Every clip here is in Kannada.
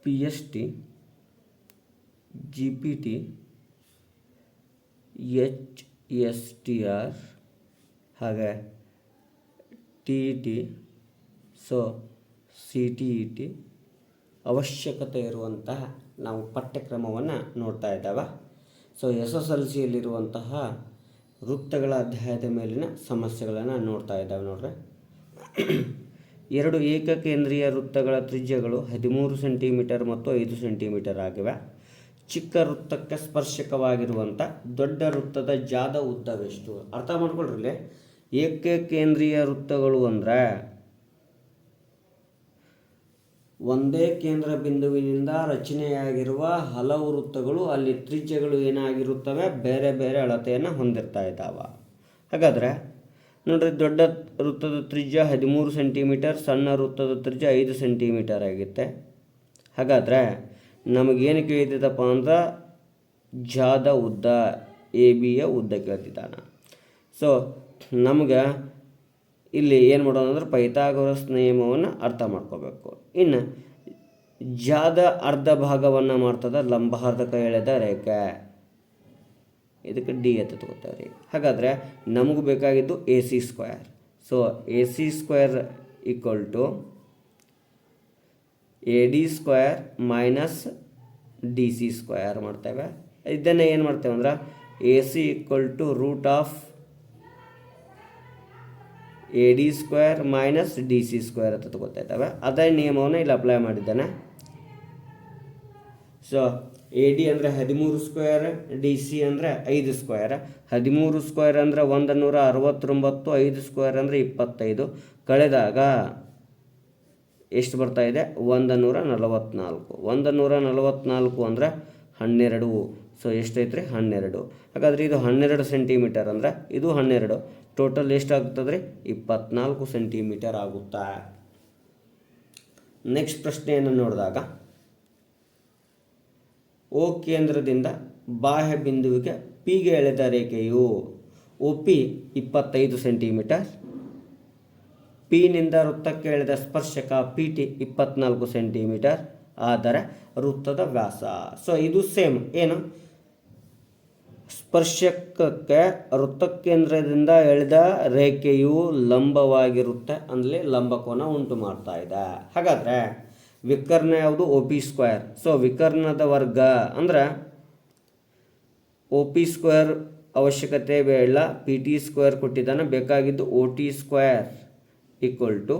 P S T, G P T, H S T R, ಹಾಗೆ T E T, so C T E T ಅವಶ್ಯಕತೆ ಇರುವಂತಹ ನಾವು ಪಠ್ಯಕ್ರಮವನ್ನು ನೋಡ್ತಾ ಇದ್ದಾವೆ. ಸೊ ಎಸ್ ಎಸ್ ಎಲ್ ಸಿಯಲ್ಲಿರುವಂತಹ ವೃತ್ತಗಳ ಅಧ್ಯಾಯದ ಮೇಲಿನ ಸಮಸ್ಯೆಗಳನ್ನು ನೋಡ್ತಾ ಇದ್ದಾವೆ ನೋಡ್ರಿ. 2 ಏಕಕೇಂದ್ರೀಯ ವೃತ್ತಗಳ ತ್ರಿಜ್ಯಗಳು 13 ಸೆಂಟಿಮೀಟರ್ ಮತ್ತು 5 ಸೆಂಟಿಮೀಟರ್ ಆಗಿವೆ. ಚಿಕ್ಕ ವೃತ್ತಕ್ಕೆ ಸ್ಪರ್ಶಕವಾಗಿರುವಂಥ ದೊಡ್ಡ ವೃತ್ತದ ಜಾದ ಉದ್ದವೆಷ್ಟು? ಅರ್ಥ ಮಾಡ್ಕೊಳ್ರಿ, ಏಕಕೇಂದ್ರೀಯ ವೃತ್ತಗಳು ಅಂದರೆ ಒಂದೇ ಕೇಂದ್ರ ಬಿಂದುವಿನಿಂದ ರಚನೆಯಾಗಿರುವ ಹಲವು ವೃತ್ತಗಳು, ಅಲ್ಲಿ ತ್ರಿಜ್ಯಗಳು ಏನಾಗಿರುತ್ತವೆ, ಬೇರೆ ಬೇರೆ ಅಳತೆಯನ್ನು ಹೊಂದಿರ್ತಾ ಇದ್ದಾವೆ. ಹಾಗಾದರೆ ನೋಡ್ರಿ, ದೊಡ್ಡ ವೃತ್ತದ ತ್ರಿಜ್ಯ 13 ಸೆಂಟಿಮೀಟರ್, ಸಣ್ಣ ವೃತ್ತದ ತ್ರಿಜ್ಯ 5 ಸೆಂಟಿಮೀಟರ್ ಆಗುತ್ತೆ. ಹಾಗಾದರೆ ನಮಗೇನು ಕೇಳ್ತಿದ್ದಪ್ಪ ಅಂದ್ರೆ ಜಾದ ಉದ್ದ, ಎ ಬಿಯ ಉದ್ದ ಕೇಳ್ತಿದ್ದಾನೆ. ಸೊ ನಮ್ಗೆ ಇಲ್ಲಿ ಏನು ಮಾಡೋಣ ಅಂದ್ರೆ ಪೈಥಾಗೋರಸ್ ನಿಯಮವನ್ನು ಅರ್ಥ ಮಾಡ್ಕೋಬೇಕು. ಇನ್ನು ಜಾದ ಅರ್ಧ ಭಾಗವನ್ನು ಮಾಡ್ತದೆ ಲಂಬಾರ್ಧಕ ಎಳೆದ ರೇಖೆ, ಇದಕ್ಕೆ ಡಿ ಅಂತ ತಗೋತಾರೆ. ಹಾಗಾದರೆ ನಮಗೂ ಬೇಕಾಗಿದ್ದು A C square. So A C square equal to A D square minus D C square ಮಾಡ್ತೇವೆ. ಇದನ್ನು ಏನು ಮಾಡ್ತೇವೆ ಅಂದ್ರೆ A C equal to root of A D square minus D C square ಅಂತ ತಗೋತಾ ಇದ್ದಾವೆ. ಅದೇ ನಿಯಮವನ್ನು ಇಲ್ಲಿ ಅಪ್ಲೈ ಮಾಡಿದ್ದಾನೆ. ಸೊ ಎ ಡಿ ಅಂದರೆ 13 ಸ್ಕ್ವೇರ್, ಡಿ ಸಿ ಅಂದರೆ 5 ಸ್ಕ್ವೇರ್. 13 ಸ್ಕ್ವೇರ್ ಅಂದರೆ 169, 5 ಸ್ಕ್ವೇರ್ ಅಂದರೆ 25. ಕಳೆದಾಗ ಎಷ್ಟು ಬರ್ತಾ ಇದೆ? 144. 144 ಅಂದರೆ 12. ಸೊ ಎಷ್ಟೈತ್ರಿ? 12. ಹಾಗಾದರೆ ಇದು 12 ಸೆಂಟಿಮೀಟರ್ ಅಂದರೆ ಇದು 12. ಟೋಟಲ್ ಎಷ್ಟಾಗ್ತದೆ ರೀ? 24 ಸೆಂಟಿಮೀಟರ್ ಆಗುತ್ತಾ? ನೆಕ್ಸ್ಟ್ ಪ್ರಶ್ನೆಯನ್ನು ನೋಡಿದಾಗ, ಓ ಕೇಂದ್ರದಿಂದ ಬಾಹ್ಯ ಬಿಂದುವಿಗೆ ಪಿಗೆ ಎಳೆದ ರೇಖೆಯು ಒ ಪಿ 25 ಸೆಂಟಿಮೀಟರ್, ಪಿನಿಂದ ವೃತ್ತಕ್ಕೆ ಎಳೆದ ಸ್ಪರ್ಶಕ ಪಿ ಟಿ 24 ಸೆಂಟಿಮೀಟರ್ ಆದರೆ ವೃತ್ತದ ವ್ಯಾಸ. ಸೊ ಇದು ಸೇಮ್ ಏನು, ಸ್ಪರ್ಶಕಕ್ಕೆ ವೃತ್ತಕೇಂದ್ರದಿಂದ ಎಳೆದ ರೇಖೆಯು ಲಂಬವಾಗಿರುತ್ತೆ, ಅಂದರೆ ಲಂಬಕೋನ ಉಂಟು ಮಾಡ್ತಾ ಇದೆ. ಹಾಗಾದರೆ ವಿಕರ್ಣ ಯಾವುದು? ಒ ಪಿ ಸ್ಕ್ವೇರ್. ಸೊ ವಿಕರ್ಣದ ವರ್ಗ ಅಂದರೆ ಒ ಪಿ ಸ್ಕ್ವೇರ್ ಅವಶ್ಯಕತೆ ಬೇಡ, ಪಿ ಟಿ ಸ್ಕ್ವೇರ್ ಕೊಟ್ಟಿದ್ದಾನೆ. ಬೇಕಾಗಿದ್ದು O T square equal to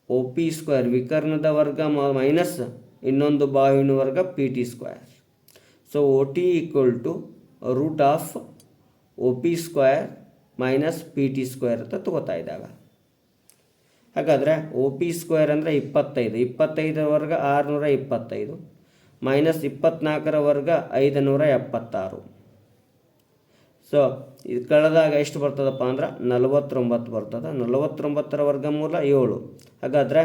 O P square, ವಿಕರ್ಣದ ವರ್ಗ ಮೈನಸ್ ಇನ್ನೊಂದು ಬಾಹುವಿನ ವರ್ಗ P T square. So O T equal to root of O P square minus P T square ಅಂತ ತಗೋತಾ ಇದ್ದಾವೆ. ಹಾಗಾದರೆ ಒ ಪಿ ಸ್ಕ್ವೇರ್ ಅಂದರೆ 25, 25 ವರ್ಗ 625 ಮೈನಸ್ 24 ವರ್ಗ 576. ಸೊ ಇದು ಕಳೆದಾಗ ಎಷ್ಟು ಬರ್ತದಪ್ಪ ಅಂದ್ರೆ 49 ಬರ್ತದೆ. 49ರ ವರ್ಗಮೂಲ 7. ಹಾಗಾದರೆ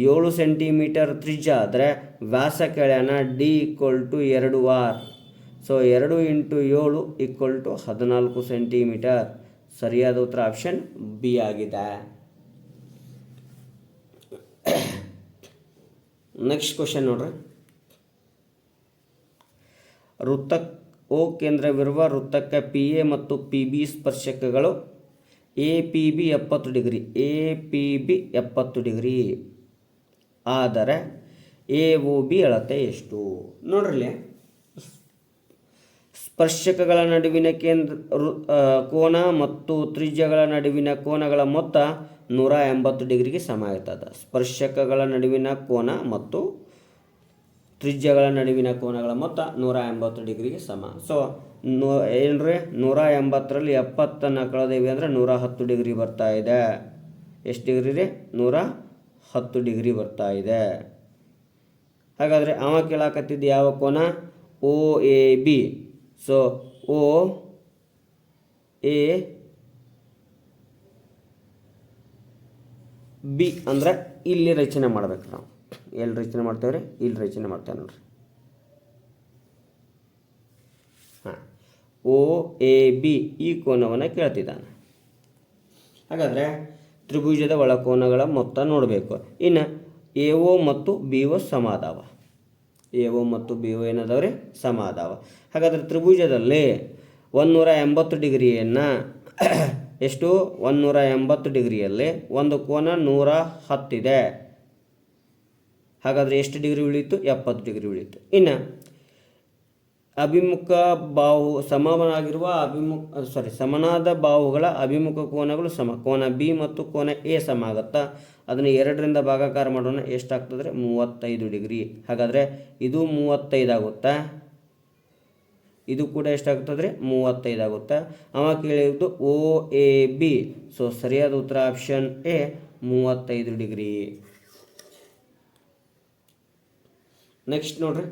7 ಸೆಂಟಿಮೀಟರ್ ತ್ರಿಜ್ಯ ಆದರೆ ವ್ಯಾಸ ಕೆಳೆಯೋಣ, D equal to 2r. So 2 × 7 equal to 14 centimetre. ಸರಿಯಾದ ಉತ್ತರ ಆಪ್ಷನ್ ಬಿ ಆಗಿದೆ. ನೆಕ್ಸ್ಟ್ ಕ್ವಶನ್ ನೋಡ್ರಿ, ವೃತ್ತ ಓ ಕೇಂದ್ರವಿರುವ ವೃತ್ತಕ್ಕೆ ಪಿ ಎ ಮತ್ತು ಪಿ ಬಿ ಸ್ಪರ್ಶಕಗಳು A P B 70 degree, A P B 70 degree ಆದರೆ ಎ ಒ ಬಿ ಅಳತೆ ಎಷ್ಟು? ನೋಡ್ರಿ, ಸ್ಪರ್ಶಕಗಳ ನಡುವಿನ ಕೋನ ಮತ್ತು ತ್ರಿಜ್ಯಗಳ ನಡುವಿನ ಕೋನಗಳ ಮೊತ್ತ 180 ಡಿಗ್ರಿಗೆ ಸಮ ಇರ್ತದೆ. ಸ್ಪರ್ಶಕಗಳ ನಡುವಿನ ಕೋನ ಮತ್ತು ತ್ರಿಜ್ಯಗಳ ನಡುವಿನ ಕೋನಗಳ ಮೊತ್ತ 180 ಡಿಗ್ರಿಗೆ ಸಮ. ಸೊ ಏನ್ರಿ, 180ರಲ್ಲಿ 70 ಕಳೆದೇವಿ ಅಂದರೆ 110 ಡಿಗ್ರಿ ಬರ್ತಾ ಇದೆ. ಎಷ್ಟು ಡಿಗ್ರಿ ರೀ? 110 ಡಿಗ್ರಿ ಬರ್ತಾ ಇದೆ. ಹಾಗಾದರೆ ಅವ ಕೇಳಾಕತ್ತಿದ್ದು ಯಾವ ಕೋನ? O A B. So O A B ಅಂದರೆ ಇಲ್ಲಿ ರಚನೆ ಮಾಡ್ಬೇಕು ನಾವು. ಎಲ್ಲಿ ರಚನೆ ಮಾಡ್ತೇವೆ ರೀ? ಇಲ್ಲಿ ರಚನೆ ಮಾಡ್ತೇವೆ ನೋಡ್ರಿ. ಹಾಂ, ಒ ಎ ಬಿ ಈ ಕೋನವನ್ನು ಕೇಳ್ತಿದ್ದಾನೆ. ಹಾಗಾದರೆ ತ್ರಿಭುಜದ ಒಳಕೋನಗಳ ಮೊತ್ತ ನೋಡಬೇಕು. ಇನ್ನು ಎ ಒ ಮತ್ತು ಬಿ ಒ ಸಮ ಅದಾವ. ಎ ಒ ಮತ್ತು ಬಿ ಒ ಏನದಾವ್ರಿ ಸಮ ಅದಾವ. ಹಾಗಾದರೆ ತ್ರಿಭುಜದಲ್ಲಿ 180 ಡಿಗ್ರಿಯನ್ನು ಎಷ್ಟು 180 ಡಿಗ್ರಿಯಲ್ಲಿ ಒಂದು ಕೋನ 110 ಇದೆ. ಹಾಗಾದರೆ ಎಷ್ಟು ಡಿಗ್ರಿ ಉಳಿಯಿತು? 70 ಡಿಗ್ರಿ ಉಳಿಯಿತು. ಇನ್ನು ಅಭಿಮುಖ ಬಾಹು ಸಮನಾದ ಬಾಹುಗಳ ಅಭಿಮುಖ ಕೋನಗಳು ಸಮ. ಕೋನ ಬಿ ಮತ್ತು ಕೋನ ಎ ಸಮ ಆಗುತ್ತಾ? ಅದನ್ನು 2ರಿಂದ ಭಾಗಾಕಾರ ಮಾಡೋಣ. ಎಷ್ಟಾಗ್ತದ್ರೆ 35 ಡಿಗ್ರಿ. ಹಾಗಾದರೆ ಇದು 35 ಆಗುತ್ತಾ? ಇದು ಕೂಡ ಎಷ್ಟಾಗ್ತದೆ? 35 ಆಗುತ್ತಾ? ಅವ ಕೇಳಿದ್ದು ಒ ಎ ಬಿ. ಸೊ ಸರಿಯಾದ ಉತ್ತರ ಆಪ್ಷನ್ ಎ 35 ಡಿಗ್ರಿ. ನೆಕ್ಸ್ಟ್ ನೋಡ್ರಿ,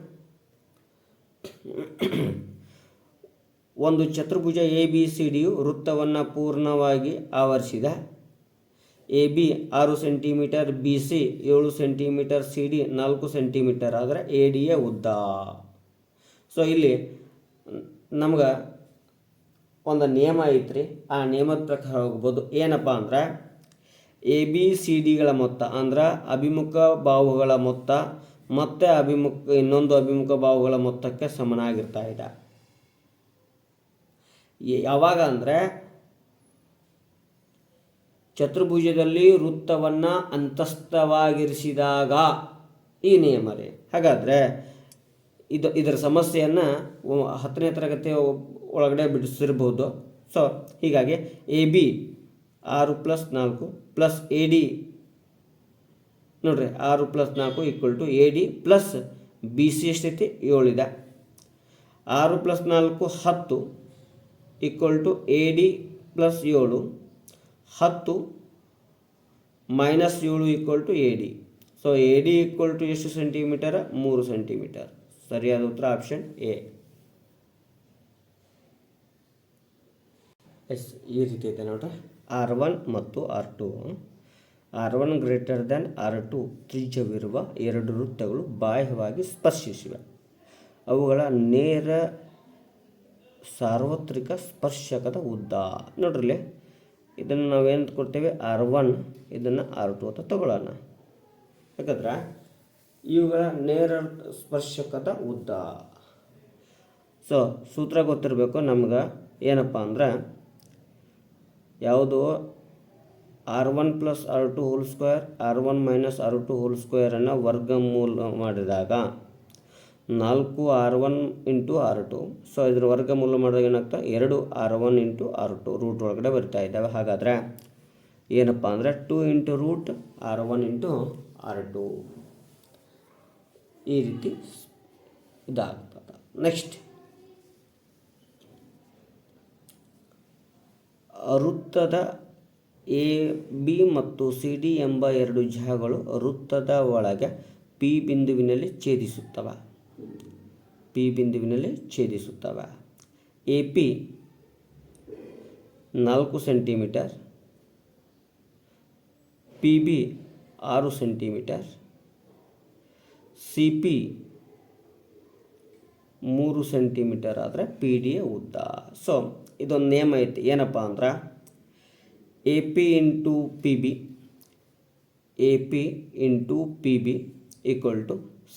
ಒಂದು ಚತುರ್ಭುಜ ಎ ಬಿ ಸಿ ಡಿಯು ವೃತ್ತವನ್ನು ಪೂರ್ಣವಾಗಿ ಆವರಿಸಿದೆ. A B 6 centimetre, B C 7 centimetre, C D 4 centimetre ಆದರೆ ಎ ಡಿಯ ಉದ್ದ. ಸೊ ಇಲ್ಲಿ ನಮ್ಗೆ ಒಂದು ನಿಯಮ ಐತ್ರಿ. ಆ ನಿಯಮದ ಪ್ರಕಾರ ಹೋಗ್ಬೋದು. ಏನಪ್ಪ ಅಂದ್ರೆ ಎ ಬಿ ಸಿ ಡಿಗಳ ಮೊತ್ತ ಅಂದ್ರೆ ಅಭಿಮುಖ ಬಾಹುಗಳ ಮೊತ್ತ ಮತ್ತು ಇನ್ನೊಂದು ಅಭಿಮುಖ ಬಾಹುಗಳ ಮೊತ್ತಕ್ಕೆ ಸಮನಾಗಿರ್ತಾ ಇದೆ. ಯಾವಾಗ ಅಂದರೆ ಚತುರ್ಭುಜದಲ್ಲಿ ವೃತ್ತವನ್ನು ಅಂತಸ್ಥವಾಗಿರಿಸಿದಾಗ ಈ ನಿಯಮ ರೀ. ಹಾಗಾದರೆ ಇದರ ಸಮಸ್ಯೆಯನ್ನು 10ನೇ ತರಗತಿ ಒಳಗಡೆ ಬಿಡಿಸಿರ್ಬೋದು. ಸೊ ಹೀಗಾಗಿ A B 6 + 4 plus A D ನೋಡ್ರಿ 6 + 4 = A D plus B C ಎಷ್ಟೈತಿ 7 ಇದೆ. 6 + 4 10 = A D plus 7. 10 - 7 = A D. So A D = ಎಷ್ಟು ಸೆಂಟಿಮೀಟರ್? 3 ಸೆಂಟಿಮೀಟರ್. ಸರಿಯಾದ ಉತ್ತರ ಆಪ್ಷನ್ ಎ. ಈ ರೀತಿ ಐತೆ ನೋಡ್ರಿ. R1 ಮತ್ತು R2. R1 > R2 ತ್ರಿಜ್ಯವಿರುವ 2 ವೃತ್ತಗಳು ಬಾಹ್ಯವಾಗಿ ಸ್ಪರ್ಶಿಸಿವೆ. ಅವುಗಳ ನೇರ ಸಾರ್ವತ್ರಿಕ ಸ್ಪರ್ಶಕದ ಉದ್ದ. ನೋಡ್ರಿ, ಇದನ್ನು ನಾವೇನು ಕೊಡ್ತೇವೆ? R1, ಇದನ್ನು R2 ಅಂತ ತಗೊಳ್ಳೋಣ. ಯಾಕಂದ್ರೆ ಇವುಗಳ ನೇರ ಸ್ಪರ್ಶಕದ ಉದ್ದ. ಸೊ ಸೂತ್ರ ಗೊತ್ತಿರಬೇಕು ನಮ್ಗೆ. ಏನಪ್ಪ ಅಂದ್ರೆ ಯಾವುದು R1 + R2 whole square R1 - R2 hole ಸ್ಕ್ವೇರನ್ನು ವರ್ಗಮೂಲ ಮಾಡಿದಾಗ 4R1 × R2. ಸೊ ಇದರ ವರ್ಗಮೂಲ ಮಾಡಿದಾಗ ಏನಾಗ್ತದೆ? 2R1 × R2 ರೂಟ್ ಒಳಗಡೆ ಬರ್ತಾ ಇದ್ದಾವೆ. ಹಾಗಾದರೆ ಏನಪ್ಪ ಅಂದರೆ 2 × √R1 × R2 ಈ ರೀತಿ ಇದಾಗ್ತದೆ. ನೆಕ್ಸ್ಟ್, ವೃತ್ತದ ಎ ಬಿ ಮತ್ತು ಸಿ ಡಿ ಎಂಬ 2 ಜಾಗಗಳು ವೃತ್ತದ ಒಳಗೆ ಪಿ ಬಿಂದುವಿನಲ್ಲಿ ಛೇದಿಸುತ್ತವೆ. A P 4 centimetre, P B 6 centimetre, C P 3 centimetre ಆದರೆ ಪಿ ಡಿಯ ಉದ್ದ. ಸೊ ಇದೊಂದು ನಿಯಮ ಐತಿ. ಏನಪ್ಪ ಅಂದ್ರೆ A P × P B =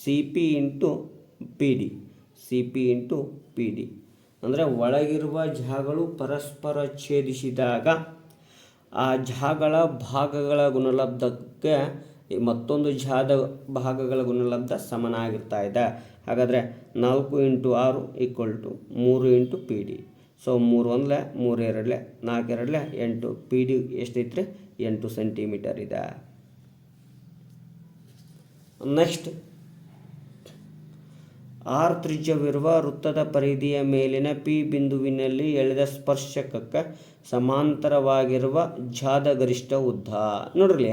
C P × P D. ಅಂದರೆ ಒಳಗಿರುವ ಜಾಗಗಳು ಪರಸ್ಪರ ಛೇದಿಸಿದಾಗ ಆ ಜಾಗಗಳ ಭಾಗಗಳ ಗುಣಲಬ್ಧಕ್ಕೆ ಮತ್ತೊಂದು ಜಾಗದ ಭಾಗಗಳ ಗುಣಲಬ್ಧ ಸಮನಾಗಿರ್ತಾ ಇದೆ. ಹಾಗಾದರೆ 4 × 6 = 3 × P D. So 3 × 1 = 3 × 2 = 4 × 2 = 8. P D ಎಷ್ಟೈತ್ರಿ? 8 ಸೆಂಟಿಮೀಟರ್ ಇದೆ. ನೆಕ್ಸ್ಟ್, ಆರ್ ತ್ರಿಜ್ಯವಿರುವ ವೃತ್ತದ ಪರಿಧಿಯ ಮೇಲಿನ ಪಿ ಬಿಂದುವಿನಲ್ಲಿ ಎಳೆದ ಸ್ಪರ್ಶಕಕ್ಕೆ ಸಮಾಂತರವಾಗಿರುವ ಜಾದ ಗರಿಷ್ಠ ಉದ್ದ. ನೋಡ್ರಿ,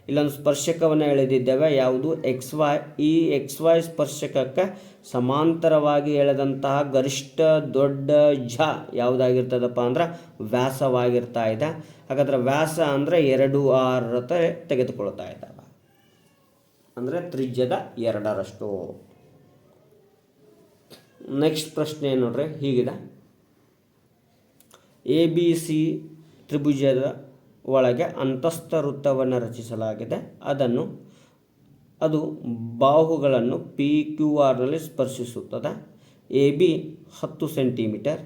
ಇಲ್ಲೊಂದು ಸ್ಪರ್ಶಕವನ್ನು ಎಳೆದಿದ್ದೇವೆ. ಯಾವುದು? XY. ಈ XY ಸ್ಪರ್ಶಕಕ್ಕೆ ಸಮಾಂತರವಾಗಿ ಎಳೆದಂತಹ ಗರಿಷ್ಠ ದೊಡ್ಡ ಜ ಯಾವುದಾಗಿರ್ತದಪ್ಪ ಅಂದ್ರೆ ವ್ಯಾಸವಾಗಿರ್ತಾ ಇದೆ. ಹಾಗಾದ್ರೆ ವ್ಯಾಸ ಅಂದರೆ 2R ಅಂತ ತೆಗೆದುಕೊಳ್ತಾ ಇದ್ದಾವೆ. ಅಂದರೆ ತ್ರಿಜ್ಯದ 2ರಷ್ಟು. ನೆಕ್ಸ್ಟ್ ಪ್ರಶ್ನೆ ನೋಡ್ರಿ, ಹೀಗಿದೆ. ಎ ಬಿ ಸಿ ತ್ರಿಭುಜದ ಒಳಗೆ ಅಂತಸ್ಥ ವೃತ್ತವನ್ನು ರಚಿಸಲಾಗಿದೆ. ಅದನ್ನು ಅದು ಬಾಹುಗಳನ್ನು ಪಿ ಕ್ಯೂ ಆರ್ನಲ್ಲಿ ಸ್ಪರ್ಶಿಸುತ್ತದೆ. A B 10 centimetre,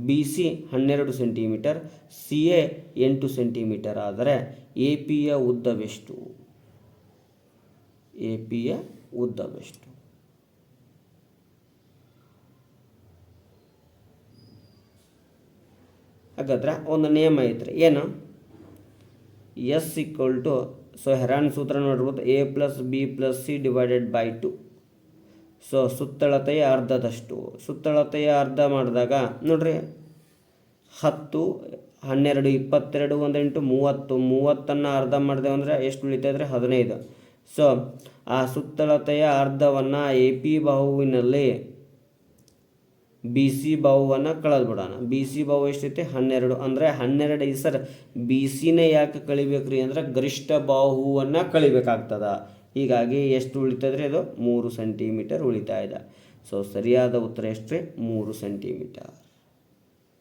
B C 12 centimetre, C A 8 centimetre ಆದರೆ ಎ ಪಿಯ ಉದ್ದವೆಷ್ಟು? ಎ ಪಿಯ ಉದ್ದವೆಷ್ಟು? ಹಾಗಾದ್ರೆ ಒಂದು ನಿಯಮ ಐತ್ರಿ, ಏನು? S equal to, so Heron ಸೂತ್ರ ನೋಡ್ಬೋದು, A plus B plus C divided by 2. So ಸುತ್ತಳತೆಯ ಅರ್ಧದಷ್ಟು. ಸುತ್ತಳತೆಯ ಅರ್ಧ ಮಾಡಿದಾಗ ನೋಡ್ರಿ, 10, 12, 22, 1 8 30. 30 ಅರ್ಧ ಮಾಡಿದೆವು ಅಂದರೆ ಎಷ್ಟು ಉಳಿತಾಯಿದ್ರೆ 15. ಸೊ ಆ ಸುತ್ತಳತೆಯ ಅರ್ಧವನ್ನು ಎ ಪಿ ಬಾಹುವಿನಲ್ಲಿ ಬಿ ಸಿ ಬಾಹುವನ್ನು ಕಳೆದು ಬಿಡೋಣ. ಬಿ ಸಿ ಬಾಹು ಎಷ್ಟೈತೆ? 12. ಅಂದರೆ 12 ಸರ್, ಬಿ ಸಿನೇ ಯಾಕೆ ಕಳಿಬೇಕ್ರಿ ಅಂದರೆ ಗರಿಷ್ಠ ಬಾಹುವನ್ನು ಕಳಿಬೇಕಾಗ್ತದೆ. ಹೀಗಾಗಿ ಎಷ್ಟು ಉಳಿತದ್ರಿ? ಅದು 3 ಸೆಂಟಿಮೀಟರ್ ಉಳಿತಾ ಇದೆ. ಸೊ ಸರಿಯಾದ ಉತ್ತರ ಎಷ್ಟು ರೀ? 3 ಸೆಂಟಿಮೀಟರ್.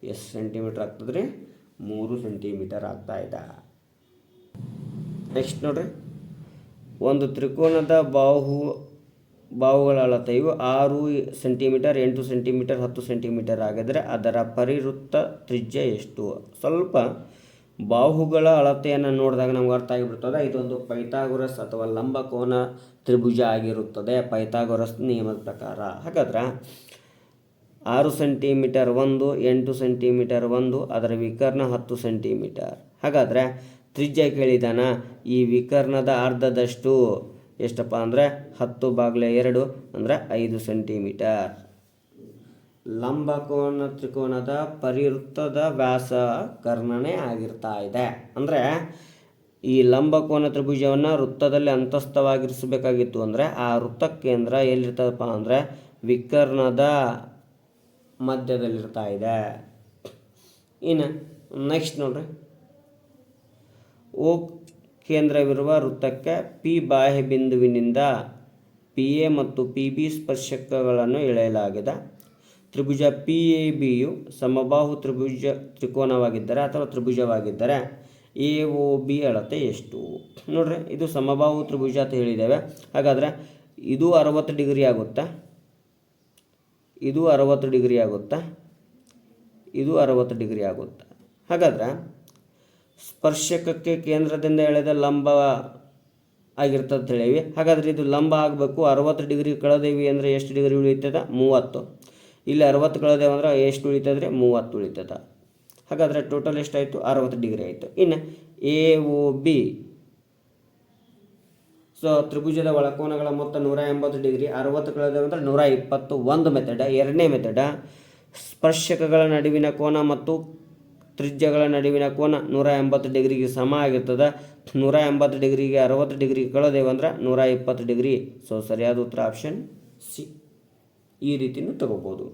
ಎಷ್ಟು ಸೆಂಟಿಮೀಟರ್ ಆಗ್ತದೆ ರೀ? 3 ಸೆಂಟಿಮೀಟರ್ ಆಗ್ತಾ ಇದೆ. ನೆಕ್ಸ್ಟ್ ನೋಡ್ರಿ, ಒಂದು ತ್ರಿಕೋನದ ಬಾಹುಗಳ ಅಳತೆಯು 6 ಸೆಂಟಿಮೀಟರ್, 8 ಸೆಂಟಿಮೀಟರ್, 10 ಸೆಂಟಿಮೀಟರ್ ಆಗಿದ್ದರೆ ಅದರ ಪರಿವೃತ್ತ ತ್ರಿಜ್ಯ ಎಷ್ಟು? ಸ್ವಲ್ಪ ಬಾಹುಗಳ ಅಳತೆಯನ್ನು ನೋಡಿದಾಗ ನಮ್ಗೆ ಅರ್ಥ ಆಗಿಬಿಡ್ತದೆ, ಇದೊಂದು ಪೈಥಾಗೊರಸ್ ಅಥವಾ ಲಂಬಕೋನ ತ್ರಿಭುಜ ಆಗಿರುತ್ತದೆ ಪೈಥಾಗೊರಸ್ ನಿಯಮದ ಪ್ರಕಾರ. ಹಾಗಾದ್ರೆ 6 ಸೆಂಟಿಮೀಟರ್ ಒಂದು, 8 ಸೆಂಟಿಮೀಟರ್ ಒಂದು, ಅದರ ವಿಕರ್ಣ 10 ಸೆಂಟಿಮೀಟರ್. ಹಾಗಾದರೆ ತ್ರಿಜ್ಯ ಕೇಳಿದಾನ, ಈ ವಿಕರ್ಣದ ಅರ್ಧದಷ್ಟು ಎಷ್ಟಪ್ಪ ಅಂದರೆ 10/2 ಅಂದರೆ 5 ಸೆಂಟಿಮೀಟರ್. ಲಂಬಕೋನ ತ್ರಿಕೋನದ ಪರಿವೃತ್ತದ ವ್ಯಾಸ ಕರ್ಣನೆ ಆಗಿರ್ತಾ ಇದೆ. ಅಂದರೆ ಈ ಲಂಬಕೋನ ತ್ರಿಭುಜವನ್ನು ವೃತ್ತದಲ್ಲಿ ಅಂತಸ್ಥವಾಗಿರಿಸಬೇಕಾಗಿತ್ತು ಅಂದರೆ ಆ ವೃತ್ತ ಕೇಂದ್ರ ಎಲ್ಲಿರ್ತದಪ್ಪ ಅಂದರೆ ವಿಕರ್ಣದ ಮಧ್ಯದಲ್ಲಿರ್ತಾ ಇದೆ. ಇನ್ನು ನೆಕ್ಸ್ಟ್ ನೋಡ್ರಿ, ಓ ಕೇಂದ್ರವಿರುವ ವೃತ್ತಕ್ಕೆ ಪಿ ಬಾಹ್ಯ ಬಿಂದುವಿನಿಂದ ಪಿ ಎ ಮತ್ತು ಪಿ ಬಿ ಸ್ಪರ್ಶಕಗಳನ್ನು ಎಳೆಯಲಾಗಿದೆ. ತ್ರಿಭುಜ ಪಿ ಎ ಬಿಯು ಸಮಬಾಹು ತ್ರಿಕೋನವಾಗಿದ್ದರೆ ಅಥವಾ ತ್ರಿಭುಜವಾಗಿದ್ದರೆ ಎ ಒ ಬಿ ಅಳತೆ ಎಷ್ಟು? ನೋಡ್ರಿ, ಇದು ಸಮಬಾಹು ತ್ರಿಭುಜ ಅಂತ ಹೇಳಿದ್ದೇವೆ. ಹಾಗಾದರೆ ಇದು 60 ಡಿಗ್ರಿ ಆಗುತ್ತಾ? ಇದು 60 ಡಿಗ್ರಿ ಆಗುತ್ತಾ? ಇದು 60 ಡಿಗ್ರಿ ಆಗುತ್ತಾ? ಹಾಗಾದ್ರೆ ಸ್ಪರ್ಶಕಕ್ಕೆ ಕೇಂದ್ರದಿಂದ ಎಳೆದ ಲಂಬ ಆಗಿರ್ತದೆ ಅಂತ ಹೇಳೀವಿ. ಹಾಗಾದರೆ ಇದು ಲಂಬ ಆಗಬೇಕು. 60 ಡಿಗ್ರಿ ಕಳೆದೇವಿ ಅಂದರೆ ಎಷ್ಟು ಡಿಗ್ರಿ ಉಳಿತದ? 30. ಇಲ್ಲಿ 60 ಕಳೆದೇವು ಅಂದ್ರೆ ಎಷ್ಟು ಉಳಿತದ್ರಿ? 30 ಉಳಿತದ. ಹಾಗಾದರೆ ಟೋಟಲ್ ಎಷ್ಟಾಯಿತು? 60 ಡಿಗ್ರಿ ಆಯಿತು. ಇನ್ನು ಎ ಒ ಬಿ, ಸೊ ತ್ರಿಭುಜದ ಒಳಕೋನಗಳ ಮೊತ್ತ 180 ಡಿಗ್ರಿ. 60 ಕಳೆದೇವು ಅಂದರೆ 120. ಒಂದು ಮೆಥಡ್. ಎರಡನೇ ಮೆಥಡ್, ಸ್ಪರ್ಶಕಗಳ ನಡುವಿನ ಕೋನ ಮತ್ತು ತ್ರಿಜ್ಯಗಳ ನಡುವಿನ ಕೋನ 180 ಡಿಗ್ರಿಗೆ ಸಮ ಆಗಿರ್ತದೆ. 180 ಡಿಗ್ರಿಗೆ 60 ಡಿಗ್ರಿ ಕಳೆದೇವು ಅಂದ್ರೆ 120 ಡಿಗ್ರಿ. ಸೊ ಸರಿಯಾದ ಉತ್ತರ ಆಪ್ಷನ್ ಸಿ. ಈ ರೀತಿಯೂ ತಗೋಬೋದು.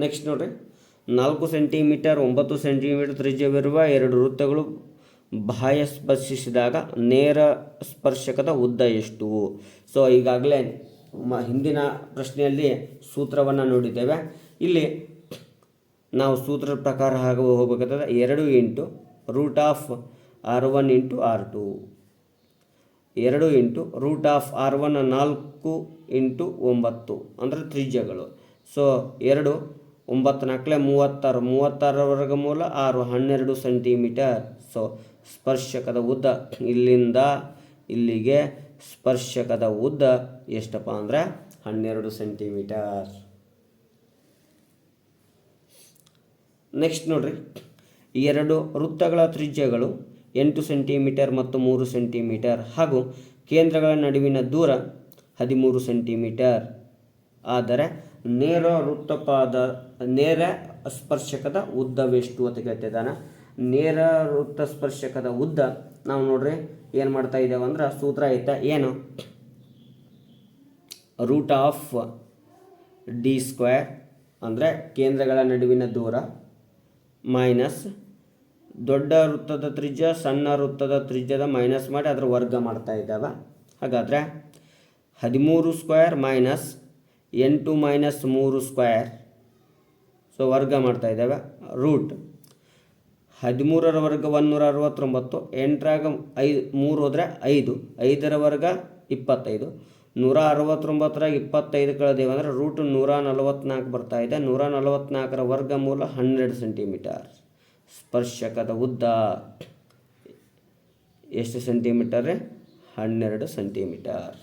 ನೆಕ್ಸ್ಟ್ ನೋಡ್ರಿ, 4 ಸೆಂಟಿಮೀಟರ್ 9 ಸೆಂಟಿಮೀಟರ್ ತ್ರಿಜ್ಯವಿರುವ 2 ವೃತ್ತಗಳು ಬಾಹ್ಯ ಸ್ಪರ್ಶಿಸಿದಾಗ ನೇರ ಸ್ಪರ್ಶಕದ ಉದ್ದ ಎಷ್ಟು? ಸೊ ಈಗಾಗಲೇ ಹಿಂದಿನ ಪ್ರಶ್ನೆಯಲ್ಲಿ ಸೂತ್ರವನ್ನು ನೋಡಿದ್ದೇವೆ. ಇಲ್ಲಿ ನಾವು ಸೂತ್ರದ ಪ್ರಕಾರ ಹೋಗಬೇಕಾದ್ರೆ 2 × √R1 × R2, 2 × √R1 4 × 9 ಅಂದರೆ ತ್ರಿಜ್ಯಗಳು. ಸೊ 2 9 4 36, 36 ವರ್ಗಮೂಲ 6 12 ಸೆಂಟಿಮೀಟರ್. ಸೊ ಸ್ಪರ್ಶಕದ ಉದ್ದ ಇಲ್ಲಿಂದ ಇಲ್ಲಿಗೆ ಸ್ಪರ್ಶಕದ ಉದ್ದ ಎಷ್ಟಪ್ಪ ಅಂದರೆ 12 ಸೆಂಟಿಮೀಟರ್. ನೆಕ್ಸ್ಟ್ ನೋಡ್ರಿ, 2 ವೃತ್ತಗಳ ತ್ರಿಜ್ಯಗಳು 8 ಸೆಂಟಿಮೀಟರ್ ಮತ್ತು 3 ಸೆಂಟಿಮೀಟರ್ ಹಾಗೂ ಕೇಂದ್ರಗಳ ನಡುವಿನ ದೂರ 13 ಸೆಂಟಿಮೀಟರ್ ಆದರೆ ನೇರ ಸ್ಪರ್ಶಕದ ಉದ್ದವೆಷ್ಟು ಅಂತ ಕೇಳ್ತಿದ್ದಾನೆ. ನೇರ ವೃತ್ತ ಸ್ಪರ್ಶಕದ ಉದ್ದ ನಾವು ನೋಡ್ರಿ ಏನು ಮಾಡ್ತಾ ಇದ್ದೇವೆ ಅಂದ್ರೆ ಸೂತ್ರ ಐತೆ, ಏನು? √d² ಅಂದರೆ ಕೇಂದ್ರಗಳ ನಡುವಿನ ದೂರ ಮೈನಸ್ ದೊಡ್ಡ ವೃತ್ತದ ತ್ರಿಜ್ಯ ಸಣ್ಣ ವೃತ್ತದ ತ್ರಿಜ್ಯದ ಮೈನಸ್ ಮಾಡಿ ಅದರ ವರ್ಗ ಮಾಡ್ತಾ ಇದ್ದಾವೆ. ಹಾಗಾದರೆ 13² ಮೈನಸ್ 8 ಮೈನಸ್ 3², ಸೊ ವರ್ಗ ಮಾಡ್ತಾ ಇದ್ದಾವೆ. 13ರ ವರ್ಗ 169, 8ರಾಗ 3 ಹೋದರೆ 5, 5ರ ವರ್ಗ 25, 169ರಾಗ 25 ಕಳೆದೇವು ಅಂದರೆ ರೂಟ್ 144 ಬರ್ತಾ ಇದೆ. 144ರ ವರ್ಗಮೂಲ 12 ಸೆಂಟಿಮೀಟರ್. ಸ್ಪರ್ಶಕದ ಉದ್ದ ಎಷ್ಟು ಸೆಂಟಿಮೀಟರ್? 12 ಸೆಂಟಿಮೀಟರ್.